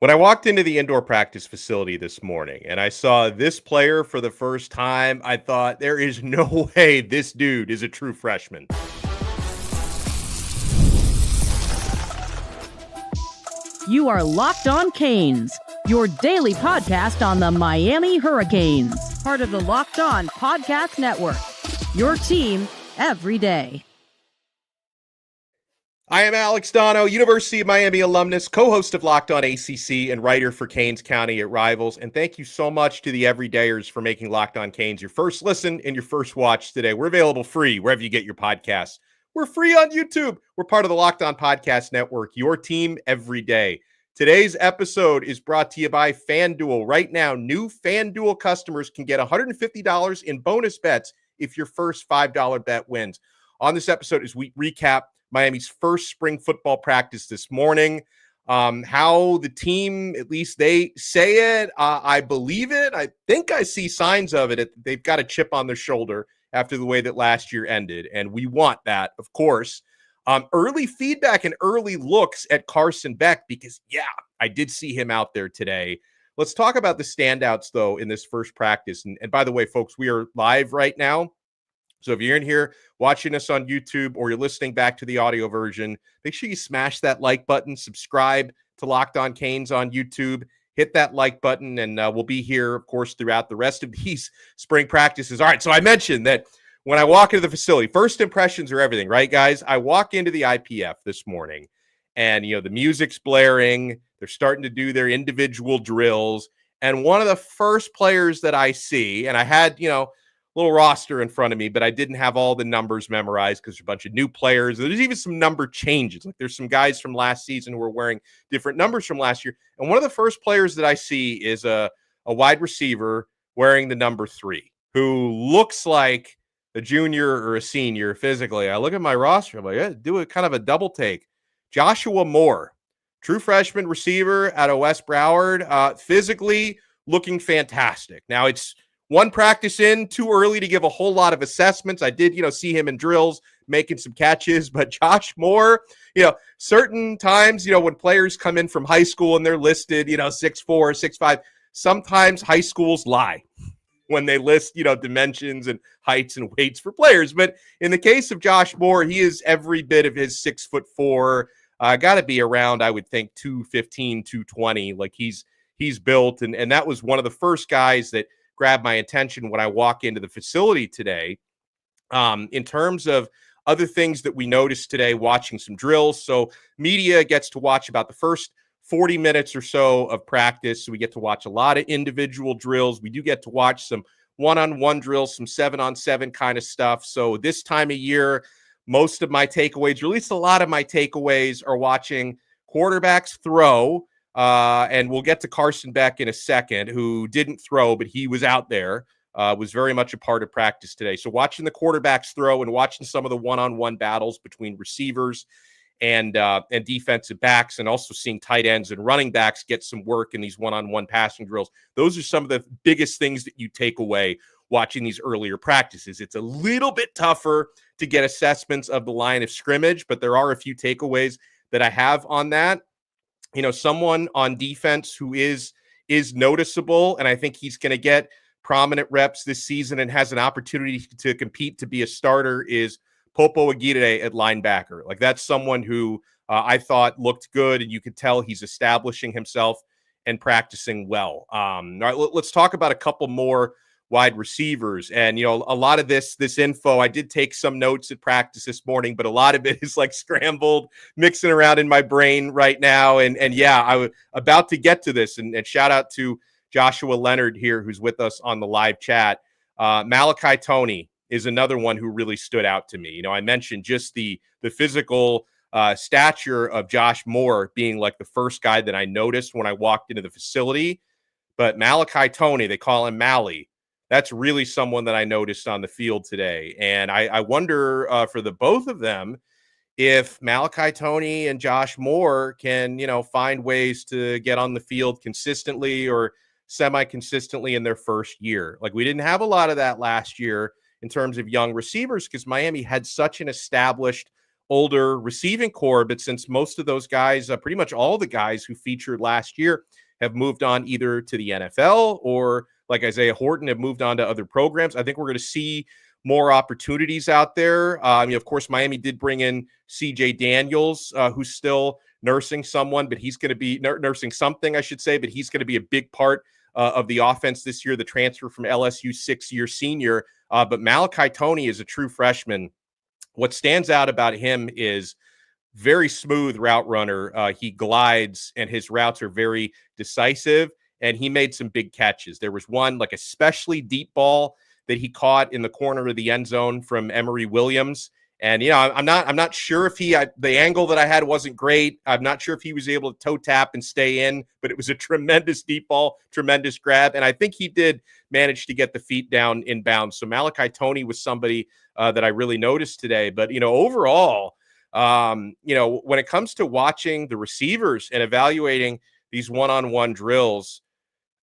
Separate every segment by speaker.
Speaker 1: When I walked into the indoor practice facility this morning and I saw this player for the first time, I thought there is no way this dude is a true freshman.
Speaker 2: You are Locked On Canes, your daily podcast on the Miami Hurricanes, part of the Locked On Podcast Network, your team every day.
Speaker 1: I am Alex Donno, University of Miami alumnus, co-host of Locked On ACC, and writer for Canes County at Rivals. And thank you so much to the everydayers for making Locked On Canes your first listen and your first watch today. We're available free wherever you get your podcasts. We're free on YouTube. We're part of the Locked On Podcast Network, your team every day. Today's episode is brought to you by FanDuel. Right now, new FanDuel customers can get $150 in bonus bets if your first $5 bet wins. On this episode, as we recap Miami's first spring football practice this morning, how the team, at least they say it, I believe it. I think I see signs of it. They've got a chip on their shoulder after the way that last year ended, and we want that, of course. Early feedback and early looks at Carson Beck because, yeah, I did see him out there today. Let's talk about the standouts, though, in this first practice. And by the way, folks, we are live right now. So if you're in here watching us on YouTube or you're listening back to the audio version, make sure you smash that like button, subscribe to Locked On Canes on YouTube, hit that like button, and we'll be here, of course, throughout the rest of these spring practices. All right, so I mentioned that when I walk into the facility, first impressions are everything, right, guys? I walk into the IPF this morning, and, the music's blaring. They're starting to do their individual drills, and one of the first players that I see, and I had, little roster in front of me, but I didn't have all the numbers memorized because there's a bunch of new players. There's even some number changes. Like there's some guys from last season who are wearing different numbers from last year. And one of the first players that I see is a wide receiver wearing the number 3, who looks like a junior or a senior physically. I look at my roster. I'm like, yeah, do a kind of a double take. Joshua Moore, true freshman receiver out of West Broward, physically looking fantastic. Now it's one practice in, too early to give a whole lot of assessments. I did, see him in drills, making some catches, but Josh Moore, certain times, when players come in from high school and they're listed, 6'4", 6'5", sometimes high schools lie when they list, dimensions and heights and weights for players. But in the case of Josh Moore, he is every bit of his 6'4", got to be around, I would think, 215, 220. Like he's built. And that was one of the first guys that grabbed my attention when I walk into the facility today. In terms of other things that we noticed today, watching some drills. So media gets to watch about the first 40 minutes or so of practice. So we get to watch a lot of individual drills. We do get to watch some one-on-one drills, some 7-on-7 kind of stuff. So this time of year, most of my takeaways, or at least a lot of my takeaways, are watching quarterbacks throw. And we'll get to Carson Beck in a second, who didn't throw, but he was out there, was very much a part of practice today. So watching the quarterbacks throw and watching some of the one-on-one battles between receivers and defensive backs, and also seeing tight ends and running backs get some work in these one-on-one passing drills. Those are some of the biggest things that you take away watching these earlier practices. It's a little bit tougher to get assessments of the line of scrimmage, but there are a few takeaways that I have on that. Someone on defense who is noticeable, and I think he's going to get prominent reps this season and has an opportunity to compete to be a starter, is Popo Aguirre at linebacker. Like that's someone who I thought looked good, and you could tell he's establishing himself and practicing well. All right, let's talk about a couple more wide receivers. And, a lot of this info, I did take some notes at practice this morning, but a lot of it is like scrambled, mixing around in my brain right now. And yeah, I was about to get to this, and shout out to Joshua Leonard here, who's with us on the live chat. Malachi Toney is another one who really stood out to me. I mentioned just the physical stature of Josh Moore being like the first guy that I noticed when I walked into the facility, but Malachi Toney, they call him Mally. That's really someone that I noticed on the field today. And I wonder for the both of them, if Malachi Toney and Josh Moore can, find ways to get on the field consistently or semi-consistently in their first year. Like we didn't have a lot of that last year in terms of young receivers because Miami had such an established older receiving core. But since most of those guys, pretty much all the guys who featured last year have moved on either to the NFL or, like Isaiah Horton, have moved on to other programs, I think we're going to see more opportunities out there. Of course, Miami did bring in CJ Daniels, who's still nursing someone, but he's going to be nursing something, I should say, but he's going to be a big part of the offense this year, the transfer from LSU, 6-year senior. But Malachi Toney is a true freshman. What stands out about him is very smooth route runner. He glides, and his routes are very decisive, and he made some big catches. There was one, like, especially deep ball that he caught in the corner of the end zone from Emory Williams. And, I'm not sure if the angle that I had wasn't great. I'm not sure if he was able to toe tap and stay in, but it was a tremendous deep ball, tremendous grab. And I think he did manage to get the feet down in bounds. So Malachi Toney was somebody that I really noticed today. But, overall, when it comes to watching the receivers and evaluating these one-on-one drills,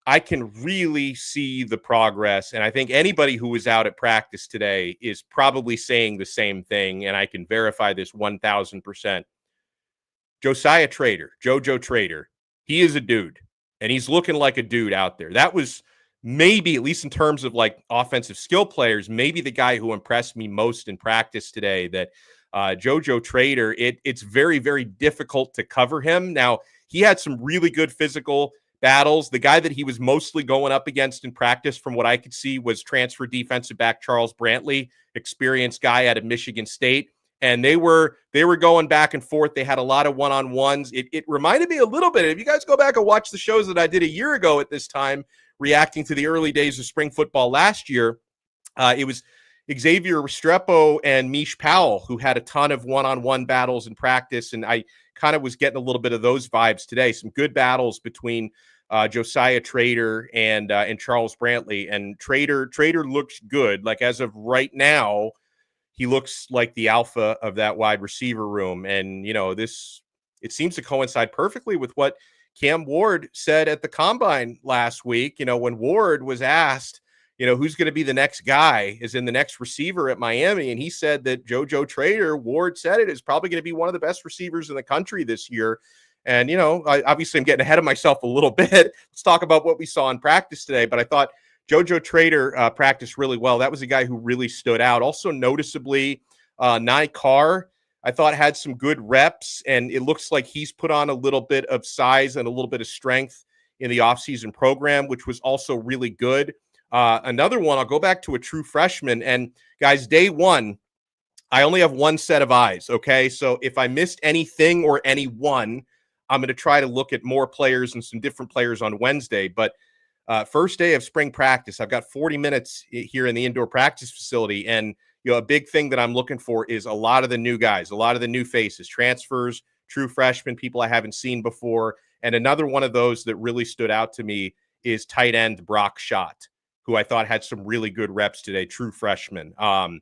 Speaker 1: I can really see the progress. And I think anybody who was out at practice today is probably saying the same thing. And I can verify this 1000%. Josiah Trader, JoJo Trader, he is a dude, and he's looking like a dude out there. That was maybe, at least in terms of like offensive skill players, maybe the guy who impressed me most in practice today. That JoJo Trader, it's very, very difficult to cover him. Now, he had some really good physical battles. The guy that he was mostly going up against in practice, from what I could see, was transfer defensive back Charles Brantley, experienced guy out of Michigan State. And they were going back and forth. They had a lot of one-on-ones. It reminded me a little bit. If you guys go back and watch the shows that I did a year ago at this time, reacting to the early days of spring football last year, it was Xavier Restrepo and Mish Powell who had a ton of one-on-one battles in practice. And I kind of was getting a little bit of those vibes today. Some good battles between Josiah Trader and Charles Brantley. And Trader looks good. Like, as of right now, he looks like the alpha of that wide receiver room. And, it seems to coincide perfectly with what Cam Ward said at the Combine last week. When Ward was asked, who's going to be the next guy, is in the next receiver at Miami. And he said that JoJo Trader, Ward said it, is probably going to be one of the best receivers in the country this year. And, obviously I'm getting ahead of myself a little bit. Let's talk about what we saw in practice today. But I thought JoJo Trader practiced really well. That was a guy who really stood out. Also noticeably, Nye Carr, I thought, had some good reps. And it looks like he's put on a little bit of size and a little bit of strength in the offseason program, which was also really good. Another one, I'll go back to a true freshman. And guys, day one, I only have one set of eyes. Okay. So if I missed anything or anyone, I'm going to try to look at more players and some different players on Wednesday. But first day of spring practice, I've got 40 minutes here in the indoor practice facility. And, a big thing that I'm looking for is a lot of the new guys, a lot of the new faces, transfers, true freshmen, people I haven't seen before. And another one of those that really stood out to me is tight end Brock Schott, who I thought had some really good reps today, true freshman. I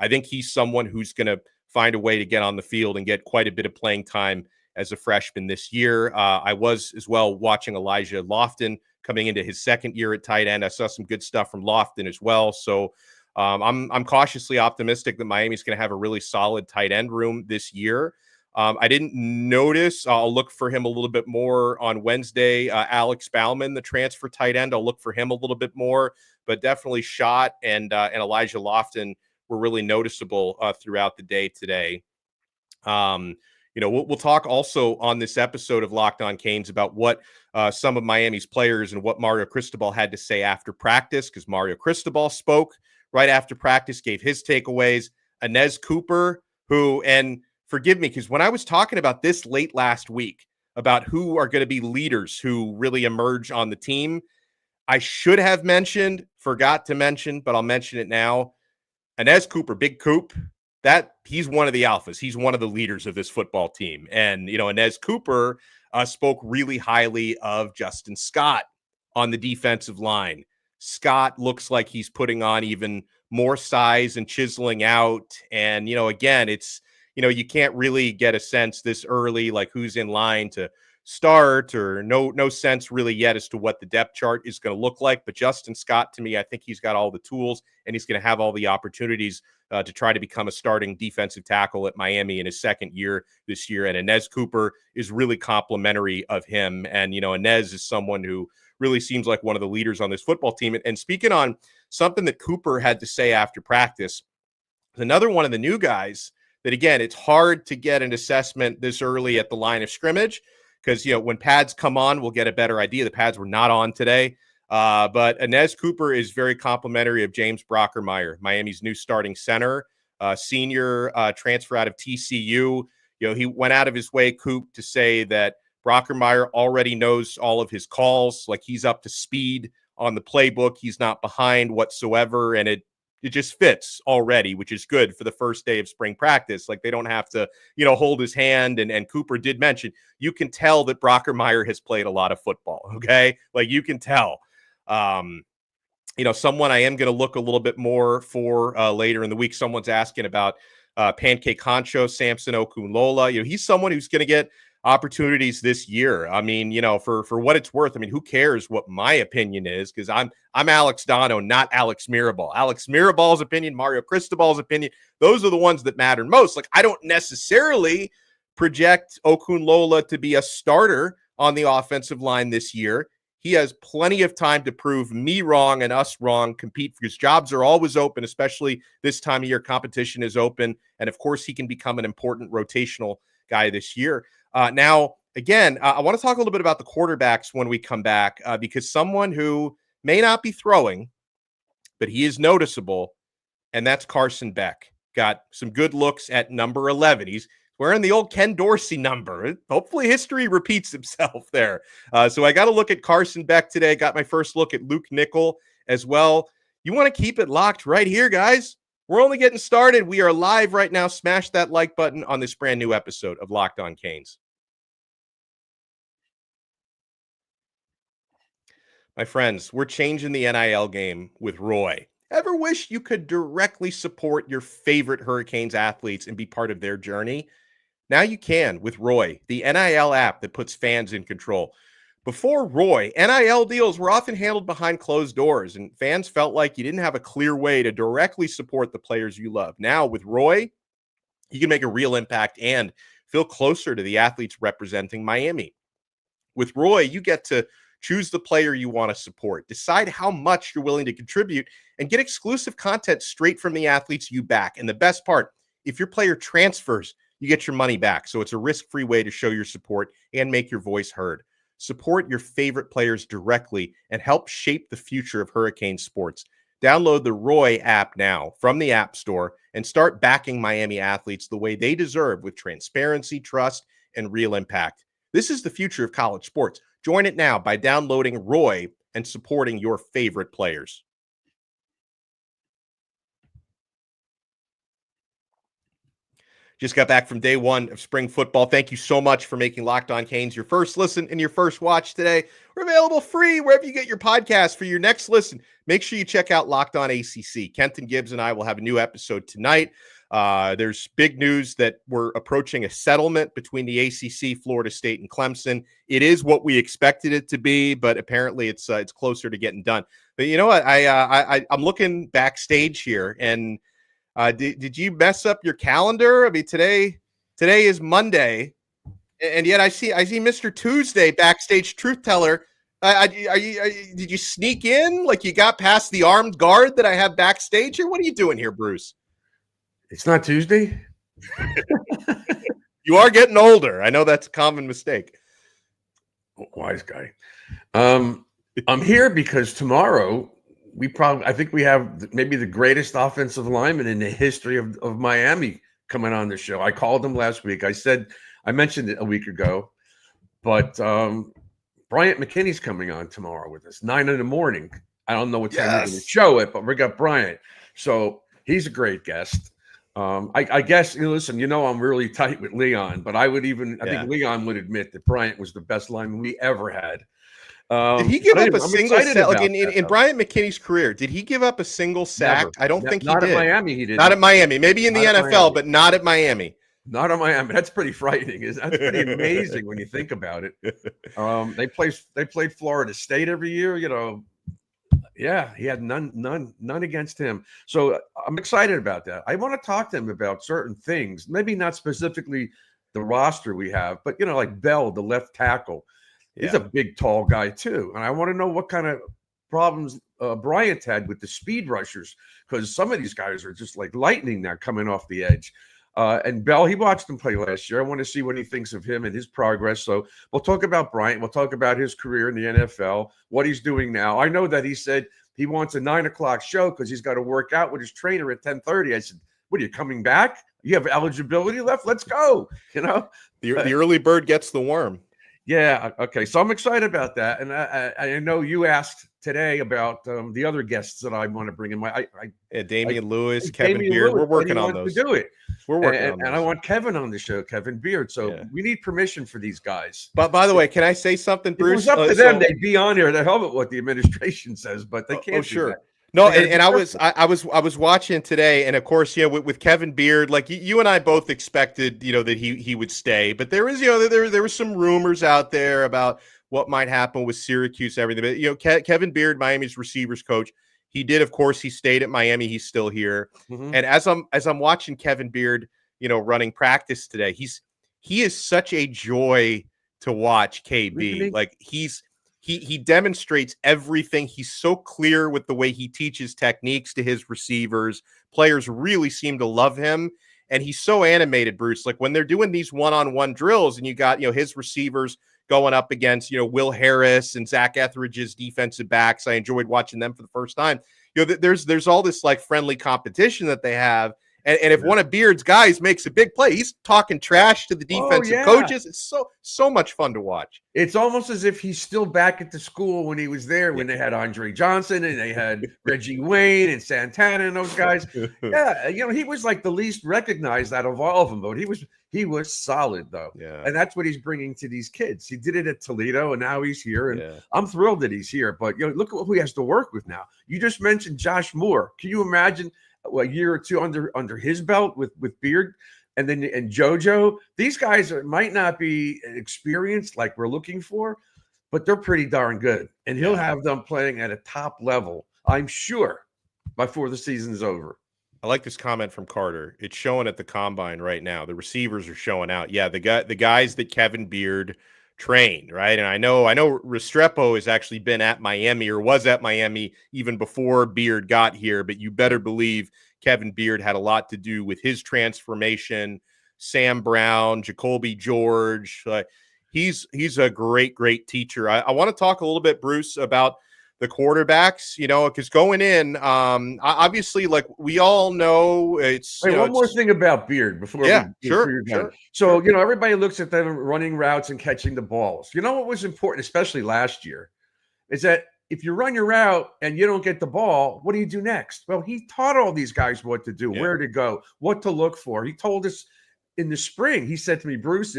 Speaker 1: think he's someone who's going to find a way to get on the field and get quite a bit of playing time as a freshman this year. I was as well watching Elijah Lofton coming into his second year at tight end. I saw some good stuff from Lofton as well. So I'm cautiously optimistic that Miami's going to have a really solid tight end room this year. I didn't notice. I'll look for him a little bit more on Wednesday. Alex Bauman, the transfer tight end, I'll look for him a little bit more. But definitely Schott and Elijah Lofton were really noticeable throughout the day today. We'll talk also on this episode of Locked On Canes about what some of Miami's players and what Mario Cristobal had to say after practice, because Mario Cristobal spoke right after practice, gave his takeaways. Anez Cooper, who, and forgive me, because when I was talking about this late last week, about who are going to be leaders who really emerge on the team, I should have forgot to mention, but I'll mention it now. Anez Cooper, Big Coop, that he's one of the alphas. He's one of the leaders of this football team. And, Anez Cooper spoke really highly of Justin Scott on the defensive line. Scott looks like he's putting on even more size and chiseling out. And, again, it's you can't really get a sense this early, like who's in line to start, or no sense really yet as to what the depth chart is going to look like. But Justin Scott, to me, I think he's got all the tools, and he's going to have all the opportunities to try to become a starting defensive tackle at Miami in his second year this year. And Anez Cooper is really complimentary of him. And, Anez is someone who really seems like one of the leaders on this football team. And speaking on something that Cooper had to say after practice, another one of the new guys that, again, it's hard to get an assessment this early at the line of scrimmage, because, when pads come on, we'll get a better idea. The pads were not on today. But Anez Cooper is very complimentary of James Brockermeyer, Miami's new starting center, senior transfer out of TCU. He went out of his way, Coop, to say that Brockermeyer already knows all of his calls. Like, he's up to speed on the playbook. He's not behind whatsoever. And it just fits already, which is good for the first day of spring practice. Like, they don't have to, hold his hand. And Cooper did mention, you can tell that Brockermeyer has played a lot of football. Okay. Like, you can tell. Someone I am going to look a little bit more for later in the week. Someone's asking about Pancake Honcho, Samson Okunlola. He's someone who's going to get opportunities this year. I mean, for what it's worth, I mean, who cares what my opinion is? Because I'm Alex Donno, not Alex Mirabal. Alex Mirabal's opinion, Mario Cristobal's opinion, those are the ones that matter most. Like, I don't necessarily project Okunlola to be a starter on the offensive line this year. He has plenty of time to prove me wrong and us wrong, compete, because jobs are always open, especially this time of year. Competition is open. And of course, he can become an important rotational guy this year. Now, again, I want to talk a little bit about the quarterbacks when we come back, because someone who may not be throwing, but he is noticeable, and that's Carson Beck. Got some good looks at number 11. He's wearing the old Ken Dorsey number. Hopefully history repeats himself there. So I got to look at Carson Beck today. Got my first look at Luke Nickel as well. You want to keep it locked right here, guys. We're only getting started. We are live right now. Smash that like button on this brand new episode of Locked On Canes. My friends, we're changing the NIL game with Roy. Ever wish you could directly support your favorite Hurricanes athletes and be part of their journey? Now you can with Roy, the NIL app that puts fans in control. Before Roy, NIL deals were often handled behind closed doors, and fans felt like you didn't have a clear way to directly support the players you love. Now with Roy, you can make a real impact and feel closer to the athletes representing Miami. With Roy, you get to choose the player you want to support, decide how much you're willing to contribute, and get exclusive content straight from the athletes you back. And the best part, if your player transfers, you get your money back. So it's a risk-free way to show your support and make your voice heard. Support your favorite players directly and help shape the future of Hurricane sports. Download the Roy app now from the App Store and start backing Miami athletes the way they deserve, with transparency, trust, and real impact. This is the future of college sports. Join it now by downloading Roy and supporting your favorite players. Just got back from day one of spring football. Thank you so much for making Locked On Canes your first listen and your first watch today. We're available free wherever you get your podcast. For your next listen, make sure you check out Locked On ACC. Kenton Gibbs and I will have a new episode tonight. There's big news that we're approaching a settlement between the ACC, Florida State, and Clemson. It is what we expected it to be, but apparently it's closer to getting done. But you know what? I'm looking backstage here, and did you mess up your calendar? I mean, today is Monday, and yet I see Mr. Tuesday backstage truth teller. Did you sneak in? Like, you got past the armed guard that I have backstage here? What are you doing here, Bruce?
Speaker 3: It's not Tuesday.
Speaker 1: You are getting older. I know that's a common mistake.
Speaker 3: Wise guy. I'm here because tomorrow I think we have maybe the greatest offensive lineman in the history of Miami coming on the show. I called him last week. I mentioned it a week ago, but Bryant McKinney's coming on tomorrow with us, 9 a.m. I don't know what time we're going to show it, but we got Bryant. So he's a great guest. I guess, listen, I'm really tight with Leon, but I think Leon would admit that Bryant was the best lineman we ever had.
Speaker 1: Did he give up a single sack? Like in Bryant McKinney's career, did he give up a single sack?
Speaker 3: Never.
Speaker 1: I don't think he did.
Speaker 3: Not at Miami, he did.
Speaker 1: Not at Miami. Maybe in the NFL, but not at Miami.
Speaker 3: Not on Miami. That's pretty frightening. That's pretty amazing when you think about it. They played Florida State every year. Yeah, he had none against him. So I'm excited about that. I want to talk to him about certain things, maybe not specifically the roster we have, but like Bell, the left tackle. He's a big, tall guy too, and I want to know what kind of problems Bryant had with the speed rushers, because some of these guys are just like lightning now coming off the edge. And Bell, he watched him play last year. I want to see what he thinks of him and his progress. So we'll talk about Bryant. We'll talk about his career in the NFL, what he's doing now. I know that he said he wants a 9:00 show because he's got to work out with his trainer at 10:30. I said, "What are you coming back? You have eligibility left? Let's go."
Speaker 1: The early bird gets the worm.
Speaker 3: Yeah. Okay. So I'm excited about that. And I know you asked today about the other guests that I want to bring in.
Speaker 1: Damian Lewis, Kevin Beard. We're working on those.
Speaker 3: To do it.
Speaker 1: We're working on those.
Speaker 3: And I want Kevin on the show, Kevin Beard. So we need permission for these guys.
Speaker 1: But by the way, can I say something, Bruce?
Speaker 3: If it was up to them, they'd be on here. The hell with what the administration says, but they can't.
Speaker 1: Oh, sure.
Speaker 3: That.
Speaker 1: No, and I was watching today, and of course, with Kevin Beard, like you and I both expected, that he would stay, but there was, there were some rumors out there about what might happen with Syracuse, everything. But Kevin Beard, Miami's receivers coach, he did, of course, he stayed at Miami. He's still here, and as I'm watching Kevin Beard, running practice today, he is such a joy to watch. KB,
Speaker 3: really?
Speaker 1: like He demonstrates everything. He's so clear with the way he teaches techniques to his receivers. Players really seem to love him. And he's so animated, Bruce. Like when they're doing these one-on-one drills and you got, his receivers going up against, Will Harris and Zach Etheridge's defensive backs. I enjoyed watching them for the first time. There's all this like friendly competition that they have. And if one of Beard's guys makes a big play, he's talking trash to the defensive coaches. It's so much fun to watch.
Speaker 3: It's almost as if he's still back at the school when he was there, when they had Andre Johnson and they had Reggie Wayne and Santana and those guys. Yeah, he was like the least recognized out of all of them, but he was solid though.
Speaker 1: Yeah.
Speaker 3: And that's what he's bringing to these kids. He did it at Toledo and now he's here. And I'm thrilled that he's here. But look at who he has to work with now. You just mentioned Josh Moore. Can you imagine a year or two under his belt with Beard and JoJo? These guys might not be experienced like we're looking for, but they're pretty darn good. And he'll have them playing at a top level, I'm sure, before the season's over.
Speaker 1: I like this comment from Carter. It's showing at the combine right now. The receivers are showing out. Yeah, the guys that Kevin Beard trained, right? And I know Restrepo has actually been at Miami or was at Miami even before Beard got here, but you better believe Kevin Beard had a lot to do with his transformation. Sam Brown, Jacoby George, he's a great teacher. I want to talk a little bit, Bruce, about the quarterbacks, because going in, obviously, like we all know, it's.
Speaker 3: Wait, one more thing about Beard before.
Speaker 1: Sure.
Speaker 3: So everybody looks at them running routes and catching the balls. What was important, especially last year, is that if you run your route and you don't get the ball, what do you do next? Well, he taught all these guys what to do, where to go, what to look for. He told us in the spring. He said to me, Bruce,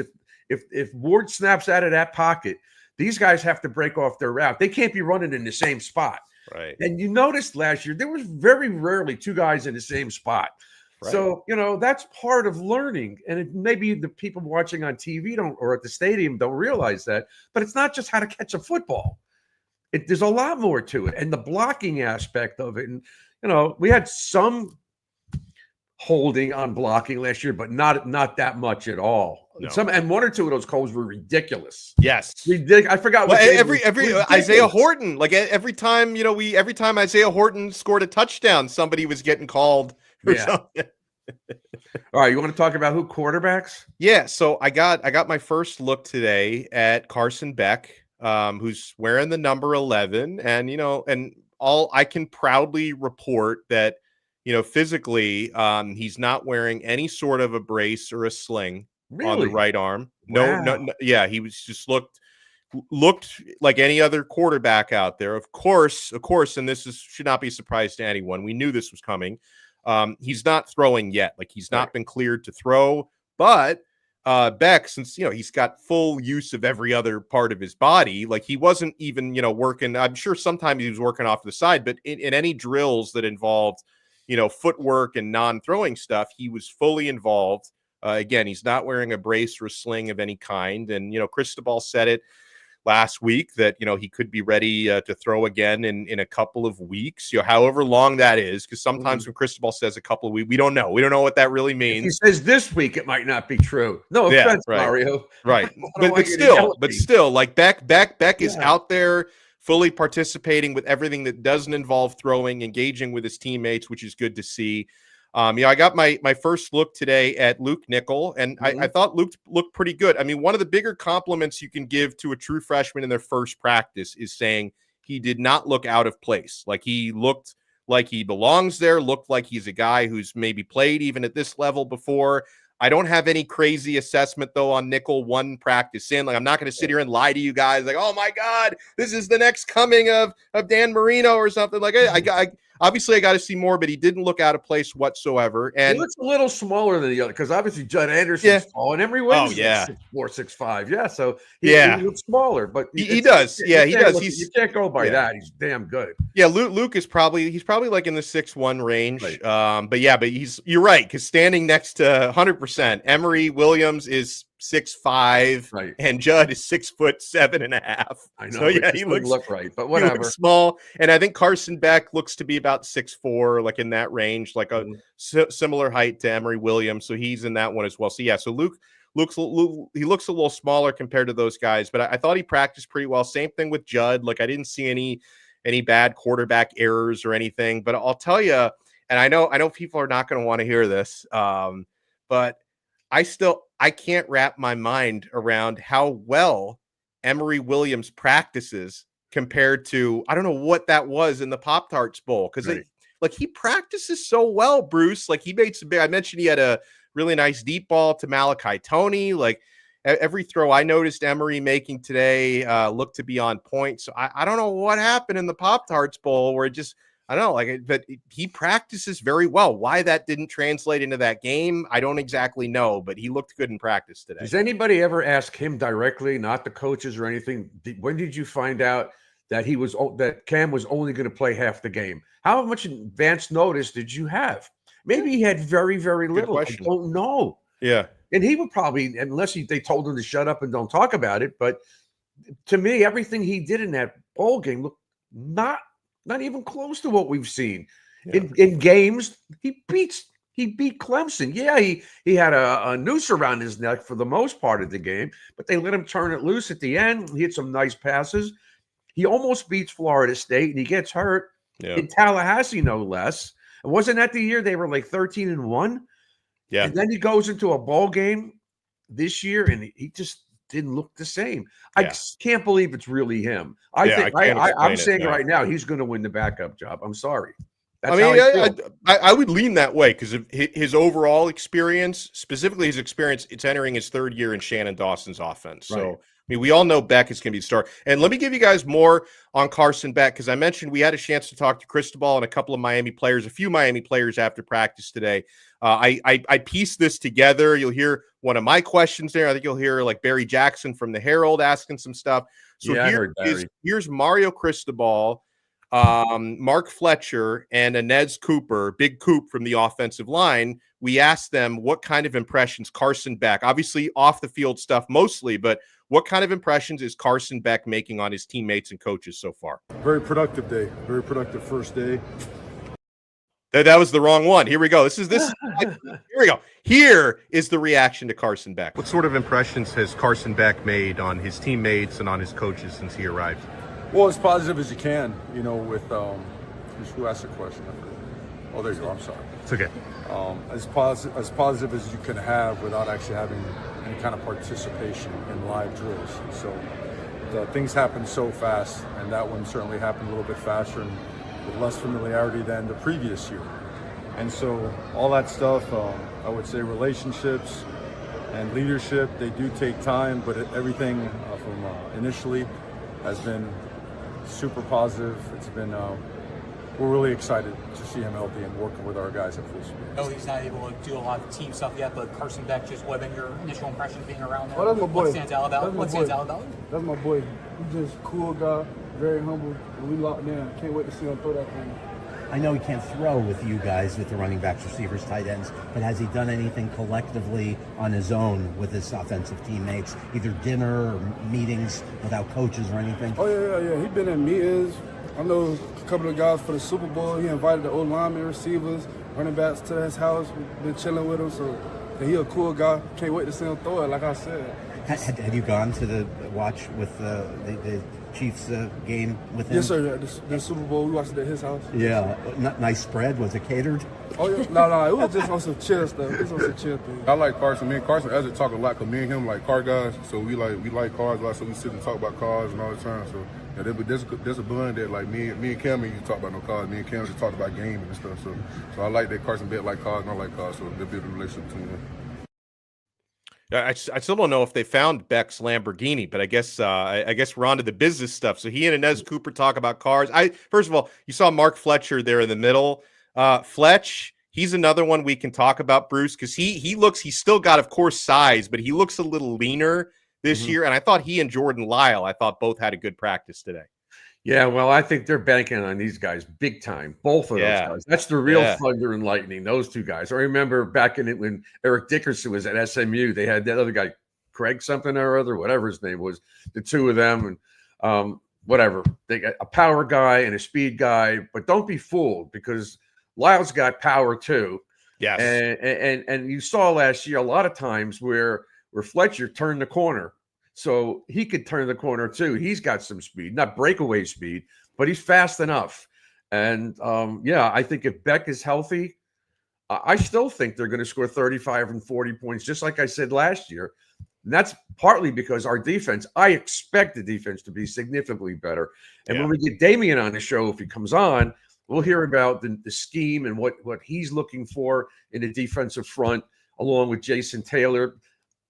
Speaker 3: if Ward snaps out of that pocket, these guys have to break off their route. They can't be running in the same spot.
Speaker 1: Right.
Speaker 3: And you noticed last year, there was very rarely two guys in the same spot. Right. So, that's part of learning. And maybe the people watching on TV or at the stadium don't realize that. But it's not just how to catch a football. There's a lot more to it. And the blocking aspect of it. And, we had some holding on blocking last year, but not that much at all.
Speaker 1: No.
Speaker 3: And one or two of those calls were ridiculous.
Speaker 1: Yes,
Speaker 3: I forgot.
Speaker 1: Well, every Isaiah Horton, like every time Isaiah Horton scored a touchdown, somebody was getting called or something.
Speaker 3: All right, you want to talk about who quarterbacks?
Speaker 1: Yeah, so I got my first look today at Carson Beck, who's wearing the number 11, and and all I can proudly report that physically, he's not wearing any sort of a brace or a sling.
Speaker 3: Really?
Speaker 1: On the right arm.
Speaker 3: Wow.
Speaker 1: No. Yeah, he was just looked like any other quarterback out there. Of course, and this should not be a surprise to anyone. We knew this was coming. He's not throwing yet. Like he's not been cleared to throw. But Beck, since he's got full use of every other part of his body, like he wasn't even working. I'm sure sometimes he was working off the side, but in any drills that involved footwork and non-throwing stuff, he was fully involved. Again, he's not wearing a brace or a sling of any kind. And, Cristobal said it last week that, he could be ready to throw again in a couple of weeks, however long that is. Because sometimes when Cristobal says a couple of weeks, we don't know. We don't know what that really means.
Speaker 3: If he says this week, it might not be true. No offense,
Speaker 1: right.
Speaker 3: Mario.
Speaker 1: Right. but still, like Beck is out there fully participating with everything that doesn't involve throwing, engaging with his teammates, which is good to see. I got my first look today at Luke Nickel, and I thought Luke looked pretty good. I mean, one of the bigger compliments you can give to a true freshman in their first practice is saying he did not look out of place. Like, he looked like he belongs there, looked like he's a guy who's maybe played even at this level before. I don't have any crazy assessment, though, on Nickel one practice in. Like, I'm not going to sit here and lie to you guys like, oh, my God, this is the next coming of Dan Marino or something. Like, I obviously, I got to see more, but he didn't look out of place whatsoever. And
Speaker 3: he looks a little smaller than the other, because obviously Judd Anderson's tall, and Emory Williams is 6'4", 6'5". Yeah, so he looks smaller, but
Speaker 1: he does. Yeah, he does.
Speaker 3: You can't go by that. He's damn good.
Speaker 1: Yeah, Luke is probably like in the 6'1" range. Right. But you're right, because standing next to 100%, Emory Williams is 6'5", right, and Judd is 6'7.5".
Speaker 3: I know.
Speaker 1: So he looks
Speaker 3: look right, but whatever.
Speaker 1: He looks small, and I think Carson Beck looks to be about 6'4", like in that range, like a similar height to Emory Williams. So he's in that one as well. So so Luke looks a little smaller compared to those guys, but I thought he practiced pretty well. Same thing with Judd. Like, I didn't see any bad quarterback errors or anything. But I'll tell you, and I know people are not going to want to hear this, but I can't wrap my mind around how well Emory Williams practices compared to, I don't know what that was in the Pop-Tarts Bowl. Because he practices so well, Bruce. Like, he made I mentioned he had a really nice deep ball to Malachi Toney. Like, every throw I noticed Emory making today looked to be on point. So I don't know what happened in the Pop-Tarts Bowl where it just, I don't know, but he practices very well. Why that didn't translate into that game, I don't exactly know, but he looked good in practice today.
Speaker 3: Does anybody ever ask him directly, not the coaches or anything? When did you find out that Cam was only going to play half the game? How much advance notice did you have? Maybe he had very, very little. I don't know.
Speaker 1: Yeah.
Speaker 3: And he would probably, unless they told him to shut up and don't talk about it. But to me, everything he did in that bowl game looked not even close to what we've seen. In games. He beat Clemson. Yeah, he had a noose around his neck for the most part of the game, but they let him turn it loose at the end. He had some nice passes. He almost beats Florida State, and he gets hurt in Tallahassee, no less. And wasn't that the year they were like 13-1? Yeah. And then he goes into a bowl game this year, and he just didn't look the same. I can't believe it's really him. I'm saying right now he's going to win the backup job. I'm sorry. I
Speaker 1: would lean that way because of his overall experience, specifically his experience. It's entering his third year in Shannon Dawson's offense. So, I mean, we all know Beck is going to be the star. And let me give you guys more on Carson Beck, because I mentioned we had a chance to talk to Cristobal and a couple of a few Miami players after practice today. I pieced this together. You'll hear one of my questions there. I think you'll hear like Barry Jackson from the Herald asking some stuff. So here's Mario Cristobal, Mark Fletcher, and Anez Cooper, Big Coop from the offensive line. We asked them what kind of impressions Carson Beck, obviously off the field stuff mostly, but what kind of impressions is Carson Beck making on his teammates and coaches so far?
Speaker 4: Very productive day. Very productive first day.
Speaker 1: That was the wrong one. Here we go. Here we go. Here is the reaction to Carson Beck. What sort of impressions has Carson Beck made on his teammates and on his coaches since he arrived?
Speaker 4: Well, as positive as you can, with who asked the question? Oh, there you go. I'm sorry.
Speaker 1: It's okay.
Speaker 4: As positive as you can have without actually having any kind of participation in live drills. So things happen so fast, and that one certainly happened a little bit faster and with less familiarity than the previous year. And so all that stuff, I would say relationships and leadership, they do take time, but everything from initially has been super positive. It's been, we're really excited to see him healthy and working with our guys at full speed.
Speaker 5: No, he's not able to do a lot of team stuff yet, but Carson Beck, just what have been your initial impression being around there?
Speaker 6: Oh, that's my boy.
Speaker 5: What stands out about him?
Speaker 6: That's my boy. He's just a cool guy, very humble, and we locked in. Can't wait to see him throw that thing. I know he can't throw with you guys, with the running backs, receivers, tight ends, but has he done anything collectively on his own with his offensive teammates, either dinner or meetings without coaches or anything?
Speaker 7: Oh, yeah. He been in meetings. I know a couple of guys for the Super Bowl. He invited the old linemen, receivers, running backs to his house. Been chilling with him, so he a cool guy. Can't wait to see him throw it, like I said.
Speaker 6: Have you gone to the watch with the Chiefs game with him?
Speaker 7: Yes, sir. The Super Bowl, we watched it at his house.
Speaker 6: Yeah. Nice spread. Was it catered?
Speaker 7: Oh, yeah. No. It was just on some chill stuff. It was on some chill things.
Speaker 8: I like Carson. Me and Carson actually talk a lot because me and him like car guys. So we like cars a lot. So we sit and talk about cars and all the time. So yeah, there's a bond that like me and Cam used to talk about no cars. Me and Cam just talk about gaming and stuff. So I like that Carson Beck like cars and I like cars. So there'll be a relationship between them.
Speaker 1: I still don't know if they found Beck's Lamborghini, but I guess we're on to the business stuff. So he and Anez Cooper talk about cars. First of all, you saw Mark Fletcher there in the middle. Fletch, he's another one we can talk about, Bruce, because he's still got, of course, size, but he looks a little leaner this year. And I thought he and Jordan Lyle, both had a good practice today.
Speaker 3: Yeah, well, I think they're banking on these guys big time. Both of those guys. That's the real thunder and lightning, those two guys. I remember back in it when Eric Dickerson was at SMU, they had that other guy, Craig something or other, whatever his name was, the two of them. And whatever. They got a power guy and a speed guy. But don't be fooled because Lyle's got power too.
Speaker 1: Yes.
Speaker 3: And you saw last year a lot of times where Fletcher turned the corner. So he could turn the corner too. He's got some speed, not breakaway speed, but he's fast enough. And I think if Beck is healthy, I still think they're going to score 35 and 40 points, just like I said last year. And that's partly because our defense, I expect the defense to be significantly better. And when we get Damian on the show, if he comes on, we'll hear about the scheme and what he's looking for in the defensive front, along with Jason Taylor.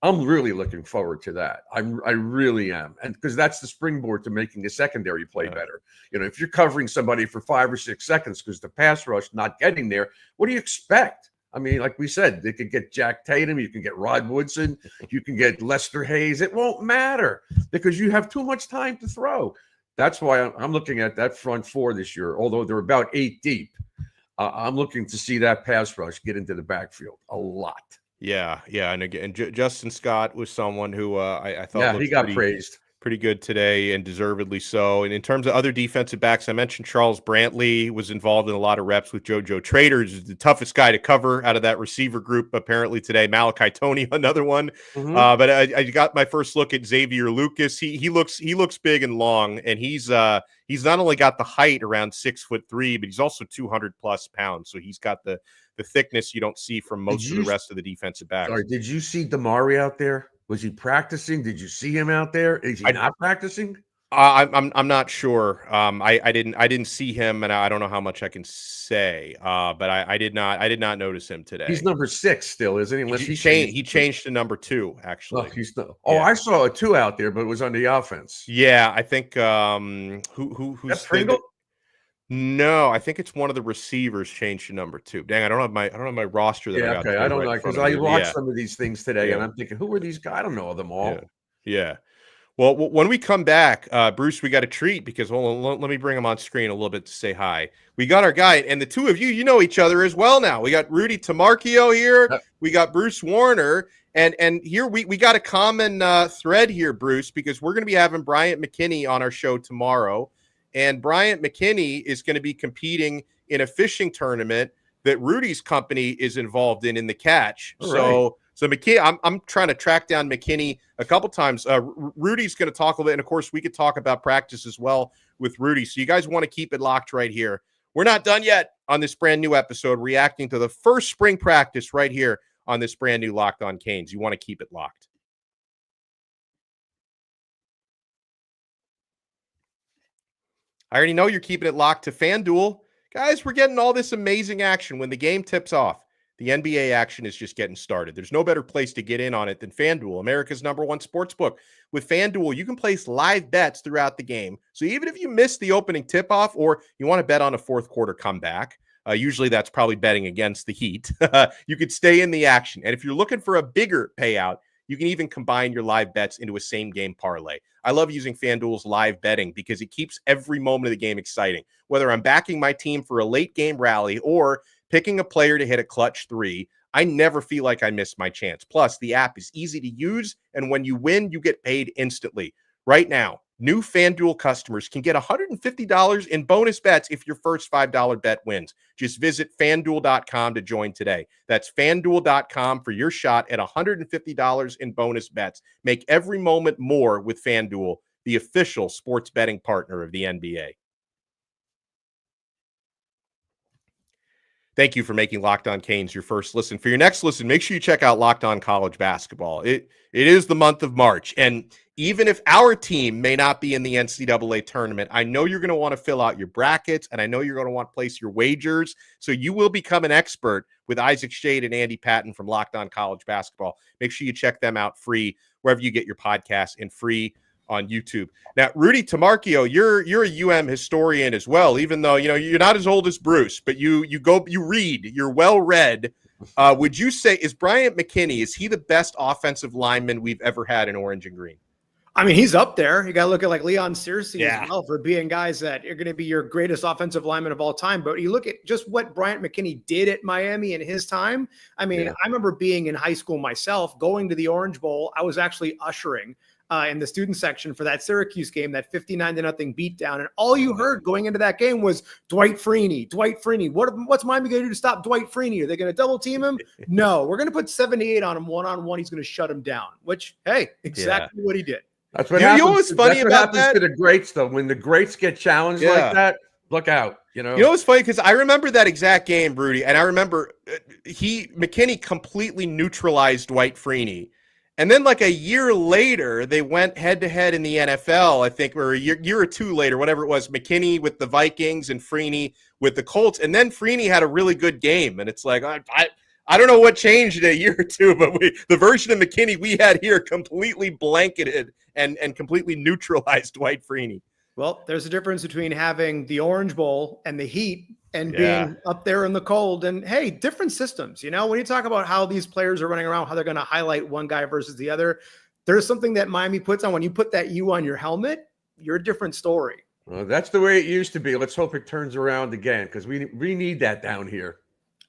Speaker 3: I'm really looking forward to that. I really am. And because that's the springboard to making the secondary play better. You know, if you're covering somebody for 5 or 6 seconds because the pass rush not getting there, what do you expect? I mean, like we said, they could get Jack Tatum, you can get Rod Woodson, you can get Lester Hayes. It won't matter because you have too much time to throw. That's why I'm looking at that front four this year, although they're about 8 deep. I'm looking to see that pass rush get into the backfield a lot.
Speaker 1: Yeah, and again, Justin Scott was someone who I thought
Speaker 3: he got praised
Speaker 1: pretty good today, and deservedly so. And in terms of other defensive backs, I mentioned Charles Brantley was involved in a lot of reps with JoJo Trader. He's the toughest guy to cover out of that receiver group apparently today. Malachi Toney, another one. But I got my first look at Xavier Lucas. He looks big and long, and he's not only got the height around 6'3", but he's also 200+ pounds. So he's got the thickness you don't see from most of the rest of the defensive backs.
Speaker 3: Sorry, did you see Damari out there? Was he practicing? Did you see him out there? Is he not practicing?
Speaker 1: I'm not sure. I didn't see him, and I don't know how much I can say. But I did not notice him today.
Speaker 3: He's number 6 still, isn't he? Unless
Speaker 1: he changed to number 2 actually.
Speaker 3: I saw a 2 out there, but it was on the offense.
Speaker 1: Yeah, I think who's
Speaker 3: that's Pringle?
Speaker 1: No, I think it's one of the receivers changed to number 2. Dang, I don't have my roster there.
Speaker 3: Okay, I don't know because I watched some of these things today, and I'm thinking, who are these guys? I don't know them all.
Speaker 1: Yeah. Well, when we come back, Bruce, we got a treat because let me bring him on screen a little bit to say hi. We got our guy, and the two of you know each other as well now. We got Rudy Tamarchio here. We got Bruce Warner. And here we got a common thread here, Bruce, because we're going to be having Bryant McKinney on our show tomorrow. And Bryant McKinney is going to be competing in a fishing tournament that Rudy's company is involved in the catch. So McKinney, I'm trying to track down McKinney a couple times. Rudy's going to talk a little bit. And of course, we could talk about practice as well with Rudy. So you guys want to keep it locked right here. We're not done yet on this brand new episode, reacting to the first spring practice right here on this brand new Locked On Canes. You want to keep it locked. I already know you're keeping it locked to FanDuel. Guys, we're getting all this amazing action when the game tips off. The NBA action is just getting started. There's no better place to get in on it than FanDuel, America's #1 sportsbook. With FanDuel, you can place live bets throughout the game. So even if you miss the opening tip-off or you want to bet on a fourth quarter comeback, usually that's probably betting against the Heat, you could stay in the action. And if you're looking for a bigger payout, You can even combine your live bets into a same game parlay. I love using FanDuel's live betting because it keeps every moment of the game exciting. Whether I'm backing my team for a late game rally or picking a player to hit a clutch 3, I never feel like I missed my chance. Plus, the app is easy to use, and when you win, you get paid instantly. Right now, new FanDuel customers can get $150 in bonus bets if your first $5 bet wins. Just visit FanDuel.com to join today. That's FanDuel.com for your shot at $150 in bonus bets. Make every moment more with FanDuel, the official sports betting partner of the NBA. Thank you for making Locked On Canes your first listen. For your next listen, make sure you check out Locked On College Basketball. It is the month of March, and even if our team may not be in the NCAA tournament, I know you're going to want to fill out your brackets, and I know you're going to want to place your wagers, so you will become an expert with Isaac Shade and Andy Patton from Locked On College Basketball. Make sure you check them out free wherever you get your podcasts and free on YouTube. Now, Rudy Tamarchio, you're a UM historian as well, even though you're not as old as Bruce, but you read, you're well read. Would you say, is Bryant McKinney, is he the best offensive lineman we've ever had in orange and green?
Speaker 9: I mean, he's up there. You got to look at like Leon Searcy
Speaker 1: Yeah.
Speaker 9: as well for being guys that are going to be your greatest offensive lineman of all time. But you look at just what Bryant McKinney did at Miami in his time. I mean, I remember being in high school myself, going to the Orange Bowl. I was actually ushering in the student section for that Syracuse game, that 59-0 beatdown. And all you heard going into that game was Dwight Freeney. What's Miami going to do to stop Dwight Freeney? Are they going to double team him? No, we're going to put 78 on him one-on-one. He's going to shut him down, which, hey, exactly what he did.
Speaker 3: That's what
Speaker 1: You
Speaker 3: happens.
Speaker 1: know what's funny
Speaker 3: That's what
Speaker 1: about
Speaker 3: happens
Speaker 1: that?
Speaker 3: to the greats, though. When the greats get challenged like that, look out. You know
Speaker 1: what's funny? Because I remember that exact game, Rudy, and I remember McKinney completely neutralized Dwight Freeney. And then like a year later, they went head-to-head in the NFL, I think, or a year or two later, whatever it was, McKinney with the Vikings and Freeney with the Colts. And then Freeney had a really good game. And it's like, I don't know what changed in a year or two, but the version of McKinney we had here completely blanketed and completely neutralized Dwight Freeney.
Speaker 9: Well, there's a difference between having the Orange Bowl and the heat and being up there in the cold. And hey, different systems. When you talk about how these players are running around, how they're going to highlight one guy versus the other, there's something that Miami puts on. When you put that U on your helmet, you're a different story.
Speaker 3: Well, that's the way it used to be. Let's hope it turns around again, because we need that down here.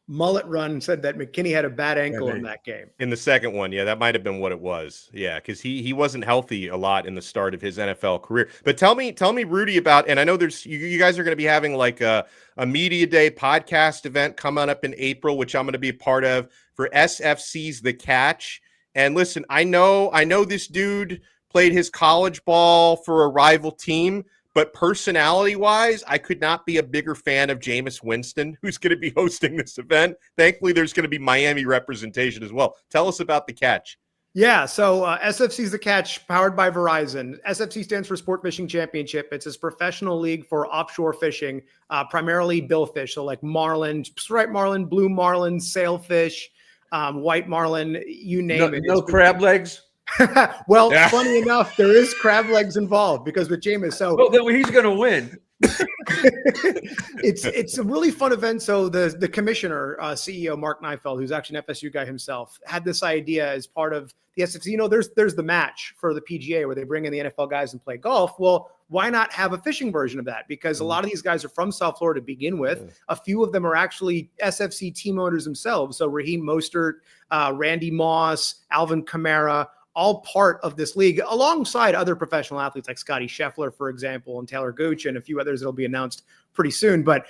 Speaker 9: Mullet Run said that McKinney had a bad ankle in that game.
Speaker 1: In the second one, that might have been what it was. Yeah, because he wasn't healthy a lot in the start of his NFL career. But tell me, Rudy, about, and I know there's you guys are going to be having like a media day podcast event coming up in April, which I'm going to be a part of for SFC's The Catch. And listen, I know this dude played his college ball for a rival team. But personality-wise, I could not be a bigger fan of Jameis Winston, who's going to be hosting this event. Thankfully, there's going to be Miami representation as well. Tell us about The Catch.
Speaker 9: Yeah, so SFC's The Catch, powered by Verizon. SFC stands for Sport Fishing Championship. It's this professional league for offshore fishing, primarily billfish, so like marlin, striped marlin, blue marlin, sailfish, white marlin, you name it.
Speaker 3: No crab legs?
Speaker 9: Well, funny enough, there is crab legs involved because with Jameis. So
Speaker 3: then he's going to win.
Speaker 9: It's a really fun event. So the commissioner, CEO Mark Neifeld, who's actually an FSU guy himself, had this idea as part of the SFC. There's the match for the PGA where they bring in the NFL guys and play golf. Well, why not have a fishing version of that? Because a lot of these guys are from South Florida to begin with. A few of them are actually SFC team owners themselves. So Raheem Mostert, Randy Moss, Alvin Kamara, all part of this league alongside other professional athletes like Scotty Scheffler, for example, and Taylor Gooch, and a few others that'll be announced pretty soon. But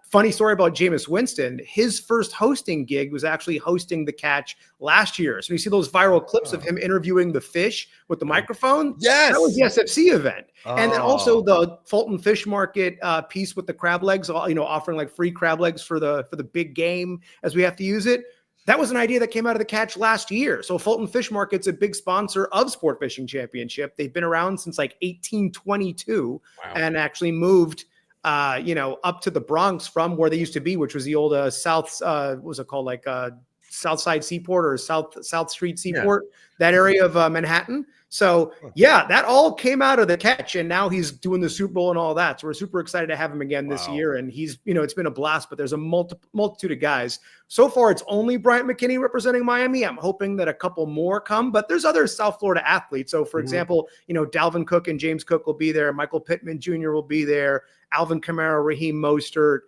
Speaker 9: funny story about Jameis Winston, his first hosting gig was actually hosting The Catch last year. So you see those viral clips of him interviewing the fish with the microphone.
Speaker 1: Yes.
Speaker 9: That was the SFC event. And then also the Fulton Fish Market piece with the crab legs, offering like free crab legs for the big game as we have to use it. That was an idea that came out of The Catch last year. So Fulton Fish Market's a big sponsor of Sport Fishing Championship. They've been around since like 1822 and actually moved, up to the Bronx from where they used to be, which was the old South, what was it called? Like Southside Seaport or South Street Seaport, that area of Manhattan. So yeah, that all came out of the catch, and now he's doing the Super Bowl and all that. So we're super excited to have him again this year. And he's, it's been a blast, but there's a multitude of guys. So far, it's only Bryant McKinnie representing Miami. I'm hoping that a couple more come, but there's other South Florida athletes. So for example, Dalvin Cook and James Cook will be there. Michael Pittman Jr. will be there. Alvin Kamara, Raheem Mostert,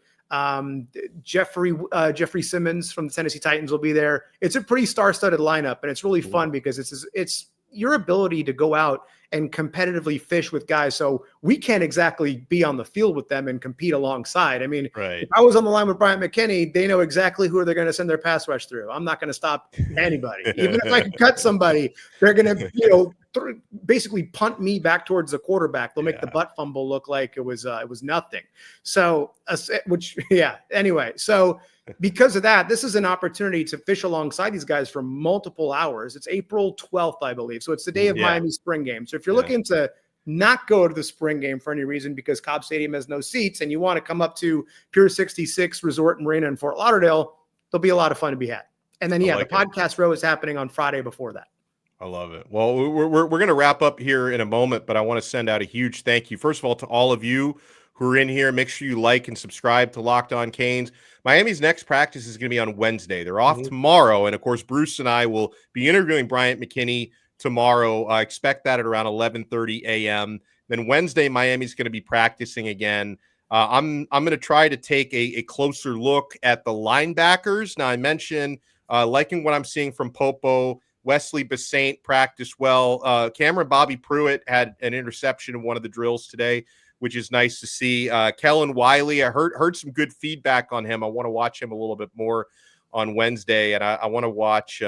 Speaker 9: Jeffrey Simmons from the Tennessee Titans will be there. It's a pretty star-studded lineup, and it's really fun because it's your ability to go out and competitively fish with guys. So we can't exactly be on the field with them and compete alongside. I mean, if I was on the line with Bryant McKinnie, they know exactly who they're going to send their pass rush through. I'm not going to stop anybody. Even if I can cut somebody, they're going to, basically punt me back towards the quarterback. They'll make the butt fumble look like it was nothing. So, anyway, so because of that, this is an opportunity to fish alongside these guys for multiple hours. It's April 12th, I believe. So it's the day of Miami spring game. So if you're looking to not go to the spring game for any reason because Cobb Stadium has no seats and you want to come up to Pier 66 Resort and Marina in Fort Lauderdale, there'll be a lot of fun to be had. And then, the podcast row is happening on Friday before that.
Speaker 1: I love it. Well, we're going to wrap up here in a moment, but I want to send out a huge thank you, first of all, to all of you who are in here. Make sure you like and subscribe to Locked On Canes. Miami's next practice is going to be on Wednesday. They're off tomorrow. And of course, Bruce and I will be interviewing Bryant McKinnie tomorrow. I expect that at around 11:30 a.m. Then Wednesday, Miami's going to be practicing again. I'm going to try to take a closer look at the linebackers. Now, I mentioned liking what I'm seeing from Popo. Wesley Bissainthe practiced well. Cameron Bobby Pruitt had an interception in one of the drills today, which is nice to see. Kellen Wiley, I heard some good feedback on him. I want to watch him a little bit more on Wednesday, and I want to watch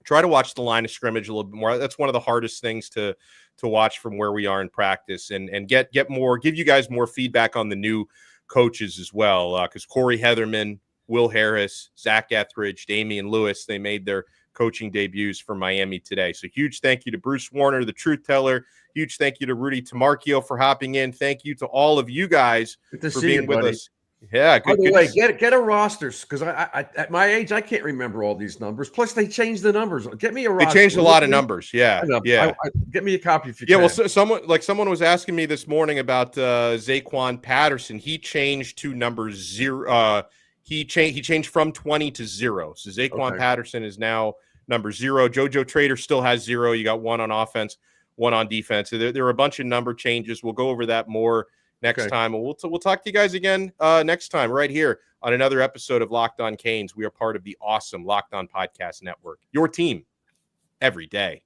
Speaker 1: try to watch the line of scrimmage a little bit more. That's one of the hardest things to watch from where we are in practice, and give you guys more feedback on the new coaches as well, because Corey Heatherman, Will Harris, Zach Etheridge, Damian Lewis, they made their coaching debuts for Miami today. So huge thank you to Bruce Warner, the truth teller. Huge thank you to Rudy Tamarchio for hopping in. Thank you to all of you guys for being with us. Yeah.
Speaker 3: By the way, get a roster, because I at my age, I can't remember all these numbers. Plus, they changed the numbers. Get me a roster.
Speaker 1: They changed a lot of numbers. Yeah.
Speaker 3: Get me a copy if you can.
Speaker 1: Well, someone was asking me this morning about Zaquan Patterson. He changed to number 0. He changed from 20 to 0. So Zaquan Patterson is now number 0. JoJo Trader still has 0. You got 1 on offense, 1 on defense. So there are a bunch of number changes. We'll go over that more next time. We'll talk to you guys again next time right here on another episode of Locked On Canes. We are part of the awesome Locked On Podcast Network. Your team every day.